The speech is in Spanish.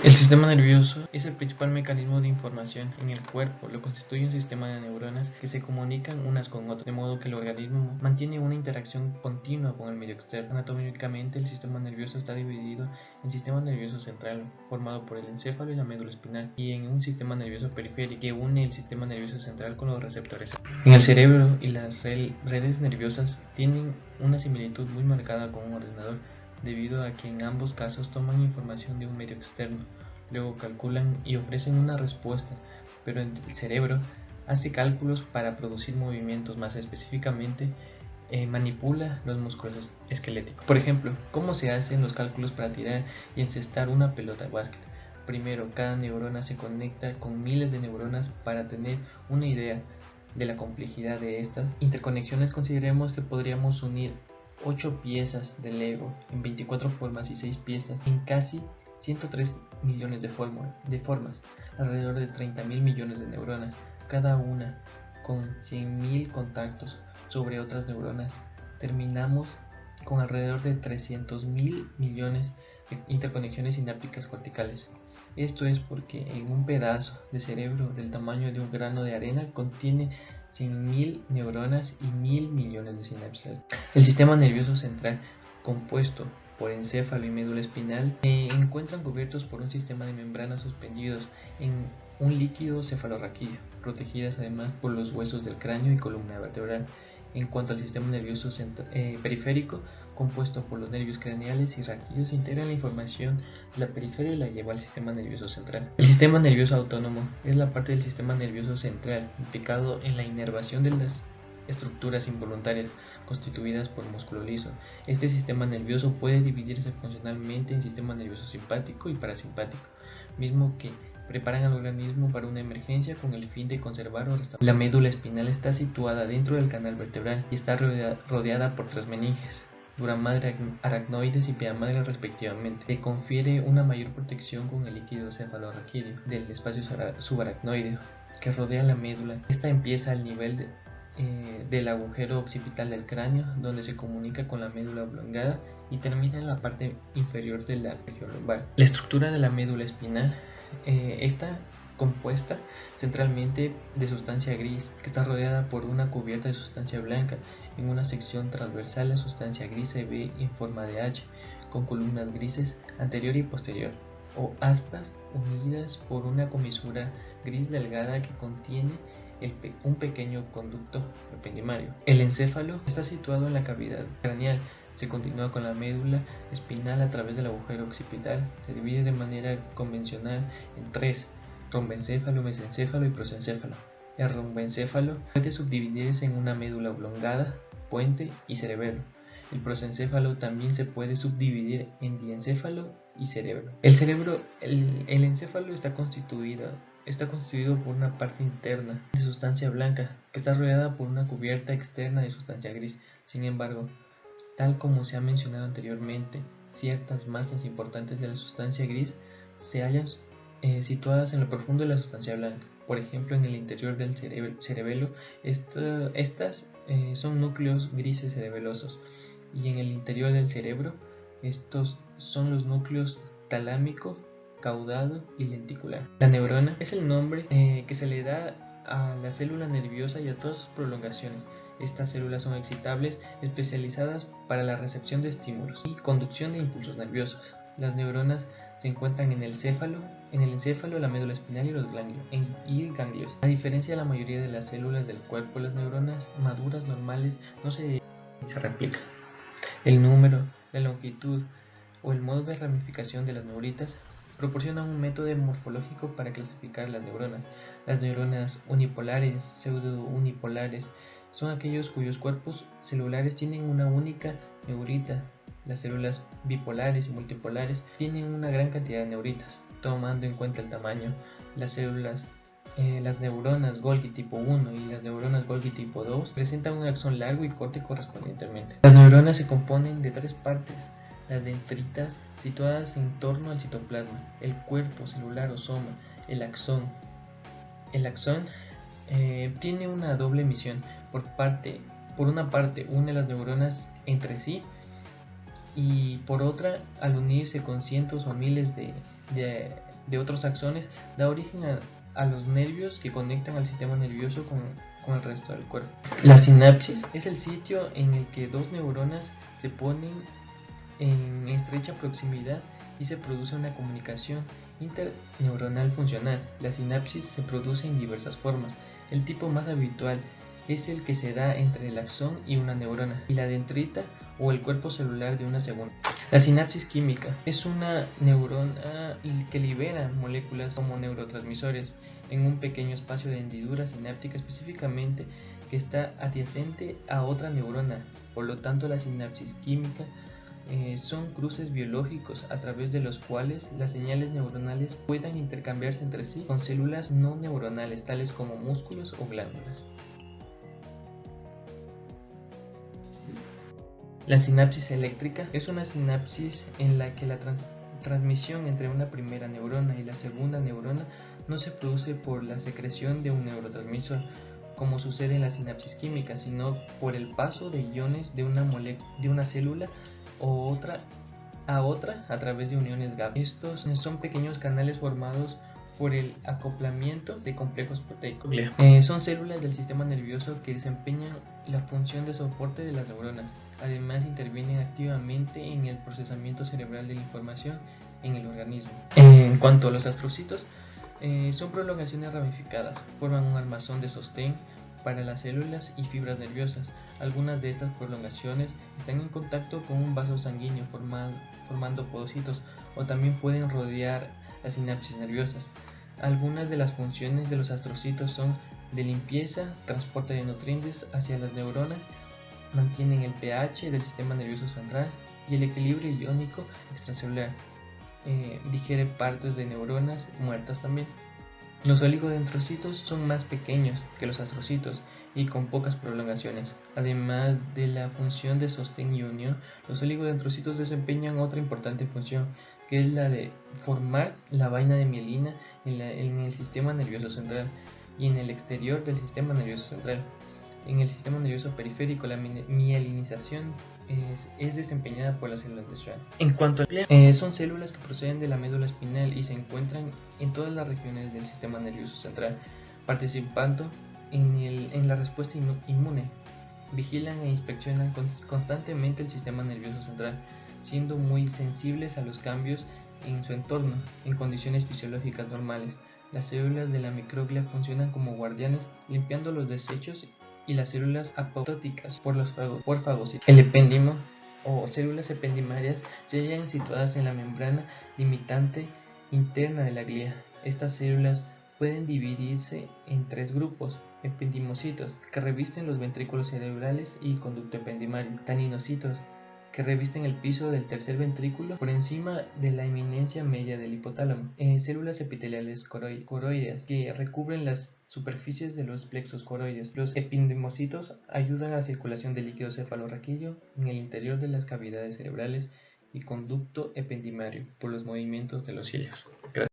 El sistema nervioso es el principal mecanismo de información en el cuerpo. Lo constituye un sistema de neuronas que se comunican unas con otras, de modo que el organismo mantiene una interacción continua con el medio externo. Anatómicamente, el sistema nervioso está dividido en sistema nervioso central, formado por el encéfalo y la médula espinal, y en un sistema nervioso periférico, que une el sistema nervioso central con los receptores. En el cerebro y las redes nerviosas tienen una similitud muy marcada con un ordenador, debido a que en ambos casos toman información de un medio externo, luego calculan y ofrecen una respuesta, pero el cerebro hace cálculos para producir movimientos. Más específicamente, manipula los músculos esqueléticos. Por ejemplo, ¿cómo se hacen los cálculos para tirar y encestar una pelota de básquet? Primero, cada neurona se conecta con miles de neuronas. Para tener una idea de la complejidad de estas interconexiones, consideremos que podríamos unir 8 piezas de Lego en 24 formas y 6 piezas en casi 103 millones de formas, alrededor de 30.000 millones de neuronas, cada una con 100.000 contactos sobre otras neuronas. Terminamos con alrededor de 300.000 millones de interconexiones sinápticas corticales. Esto es porque en un pedazo de cerebro del tamaño de un grano de arena contiene 100.000 neuronas y 1.000 millones de sinapsis. El sistema nervioso central, compuesto por encéfalo y médula espinal, se encuentran cubiertos por un sistema de membranas suspendidos en un líquido cefalorraquídeo, protegidas además por los huesos del cráneo y columna vertebral. En cuanto al sistema nervioso periférico, compuesto por los nervios craneales y raquídeos, se integra la información de la periferia y la lleva al sistema nervioso central. El sistema nervioso autónomo es la parte del sistema nervioso central implicado en la inervación de las estructuras involuntarias constituidas por músculo liso. Este sistema nervioso puede dividirse funcionalmente en sistema nervioso simpático y parasimpático, mismo que preparan al organismo para una emergencia con el fin de conservar o restaurar. La médula espinal está situada dentro del canal vertebral y está rodeada por 3 meninges, dura madre, aracnoides y pia madre respectivamente. Se confiere una mayor protección con el líquido cefalorraquídeo del espacio subaracnoideo que rodea la médula. Esta empieza al nivel del agujero occipital del cráneo, donde se comunica con la médula oblongada, y termina en la parte inferior de la región lumbar. La estructura de la médula espinal está compuesta centralmente de sustancia gris, que está rodeada por una cubierta de sustancia blanca. En una sección transversal, la sustancia gris se ve en forma de H, con columnas grises anterior y posterior, o astas unidas por una comisura gris delgada que contiene un pequeño conducto ependimario. El encéfalo está situado en la cavidad craneal. Se continúa con la médula espinal a través del agujero occipital. Se divide de manera convencional en 3: romboencéfalo, mesencéfalo y prosencéfalo. El romboencéfalo puede subdividirse en una médula oblongada, puente y cerebelo. El prosencéfalo también se puede subdividir en diencéfalo y cerebro. El encéfalo está constituido por una parte interna de sustancia blanca que está rodeada por una cubierta externa de sustancia gris. Sin embargo, tal como se ha mencionado anteriormente, ciertas masas importantes de la sustancia gris se hallan situadas en lo profundo de la sustancia blanca. Por ejemplo, en el interior del cerebelo, estas son núcleos grises cerebelosos, y en el interior del cerebro, estos son los núcleos talámico, caudado y lenticular. La neurona es el nombre que se le da a la célula nerviosa y a todas sus prolongaciones. Estas células son excitables, especializadas para la recepción de estímulos y conducción de impulsos nerviosos. Las neuronas se encuentran en el encéfalo, la médula espinal y los ganglios. A diferencia de la mayoría de las células del cuerpo, las neuronas maduras normales no se replican. El número, la longitud o el modo de ramificación de las neuritas proporcionan un método morfológico para clasificar las neuronas. Las neuronas unipolares, pseudounipolares, son aquellos cuyos cuerpos celulares tienen una única neurita. Las células bipolares y multipolares tienen una gran cantidad de neuritas, tomando en cuenta el tamaño. Las neuronas Golgi tipo 1 y las neuronas Golgi tipo 2 presentan un axón largo y corto correspondientemente. Las neuronas se componen de 3 partes: las dendritas, situadas en torno al citoplasma, el cuerpo celular o soma, el axón. El axón tiene una doble misión. Por una parte, une las neuronas entre sí y por otra, al unirse con cientos o miles de otros axones, da origen a los nervios que conectan al sistema nervioso con el resto del cuerpo. La sinapsis es el sitio en el que dos neuronas se ponen en estrecha proximidad y se produce una comunicación interneuronal funcional. La sinapsis se produce en diversas formas. El tipo más habitual es el que se da entre el axón y una neurona, y la dendrita o el cuerpo celular de una segunda. La sinapsis química es una neurona que libera moléculas como neurotransmisores en un pequeño espacio de hendidura sináptica, específicamente que está adyacente a otra neurona. Por lo tanto, la sinapsis química son cruces biológicos a través de los cuales las señales neuronales puedan intercambiarse entre sí con células no neuronales, tales como músculos o glándulas. La sinapsis eléctrica es una sinapsis en la que la transmisión entre una primera neurona y la segunda neurona no se produce por la secreción de un neurotransmisor, como sucede en la sinapsis química, sino por el paso de iones de una célula o otra a través de uniones GABA. Estos son pequeños canales formados por el acoplamiento de complejos proteicos. Son células del sistema nervioso que desempeñan la función de soporte de las neuronas. Además, intervienen activamente en el procesamiento cerebral de la información en el organismo. En cuanto a los astrocitos, son prolongaciones ramificadas, forman un armazón de sostén para las células y fibras nerviosas. Algunas de estas prolongaciones están en contacto con un vaso sanguíneo formando podocitos, o también pueden rodear las sinapsis nerviosas. Algunas de las funciones de los astrocitos son de limpieza, transporte de nutrientes hacia las neuronas, mantienen el pH del sistema nervioso central y el equilibrio iónico extracelular. Digiere partes de neuronas muertas también. Los oligodendrocitos son más pequeños que los astrocitos y con pocas prolongaciones. Además de la función de sostén y unión, los oligodendrocitos desempeñan otra importante función, que es la de formar la vaina de mielina en el sistema nervioso central y en el exterior del sistema nervioso central. En el sistema nervioso periférico, la mielinización es desempeñada por las células de Schwann. En cuanto a son células que proceden de la médula espinal y se encuentran en todas las regiones del sistema nervioso central, participando en la respuesta inmune. Vigilan e inspeccionan constantemente el sistema nervioso central, siendo muy sensibles a los cambios en su entorno en condiciones fisiológicas normales. Las células de la microglia funcionan como guardianes, limpiando los desechos y las células apoptóticas por fagocitos. El epéndimo o células ependimarias se hallan situadas en la membrana limitante interna de la glía. Estas células pueden dividirse en tres grupos: ependimocitos, que revisten los ventrículos cerebrales y conducto ependimario; taninocitos, que revisten el piso del tercer ventrículo por encima de la eminencia media del hipotálamo; células epiteliales coroideas, que recubren las superficies de los plexos coroides. Los ependimocitos ayudan a la circulación del líquido cefalorraquídeo en el interior de las cavidades cerebrales y conducto ependimario por los movimientos de los cilios. Gracias.